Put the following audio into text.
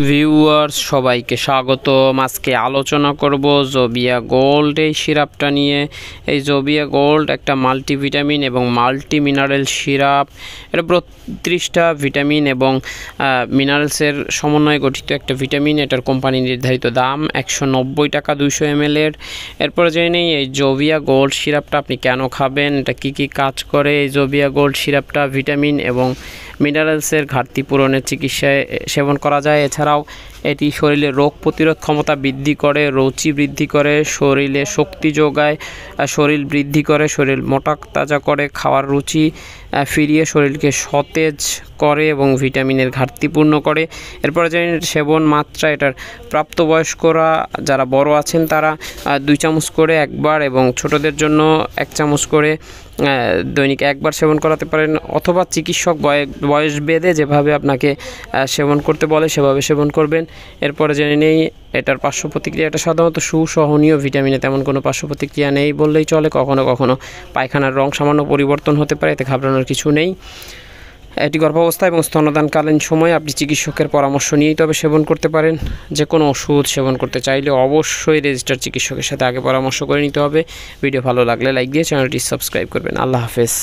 Viewers সবাইকে স্বাগতম। আজকে আলোচনা করব জোবিয়া গোল্ড এই সিরাপটা নিয়ে। এই জোবিয়া গোল্ড একটা মাল্টিভিটামিন এবং মাল্টি মিনারেল সিরাপ। এটা 32টা ভিটামিন এবং মিনারেলসের সমন্বয়ে গঠিত একটা ভিটামিন। এটার কোম্পানি নির্ধারিত দাম 190 টাকা 200 ml এর। এরপরে জেনে নেই এই জোবিয়া গোল্ড সিরাপটা আপনি কেন খাবেন, এটা কী কী কাজ করে। এই জোবিয়া গোল্ড সিরাপটা ভিটামিন এবং মিনারেলসের ঘাটতি পূরণের চিকিৎসায় সেবন করা যায়। এছাড়াও এটি শরীরে রোগ প্রতিরোধ ক্ষমতা বৃদ্ধি করে, রুচি বৃদ্ধি করে, শরীরে শক্তি যোগায়, শরীর বৃদ্ধি করে, শরীর মোটা তাজা করে, খাওয়ার রুচি ফিরিয়ে শরীরকে সতেজ করে এবং ভিটামিনের ঘাটতি পূর্ণ করে। এরপরে জানি সেবন মাত্রা, এটার প্রাপ্তবয়স্করা যারা বড় আছেন তারা 2 চামচ করে একবার এবং ছোটদের জন্য 1 চামচ করে দৈনিক একবার সেবন করাতে পারেন, অথবা চিকিৎসক বয়স ভেদে যেভাবে আপনাকে সেবন করতে বলে সেভাবে সেবন করবেন। এরপরে জেনে নেই এটার পার্শ্ব প্রতিক্রিয়া। এটা সাধারণত সুসহনীয়, ভিটামিনে তেমন কোনো পার্শ্ব প্রতিক্রিয়া নেই বললেই চলে। কখনো কখনো পায়খানার রং সামান্য পরিবর্তন হতে পারে, এতে ঘাবড়ানোর কিছু নেই। এটি গর্ভাবস্থা এবং স্তন্যদানকালীন সময় আপনি চিকিৎসকের পরামর্শ নিয়েই তবে সেবন করতে পারেন। যে কোনো ওষুধ সেবন করতে চাইলে অবশ্যই রেজিস্টার্ড চিকিৎসকের সাথে আগে পরামর্শ করে নিতে হবে। ভিডিও ভালো লাগলে লাইক দিয়ে চ্যানেলটি সাবস্ক্রাইব করবেন। আল্লাহ হাফেজ।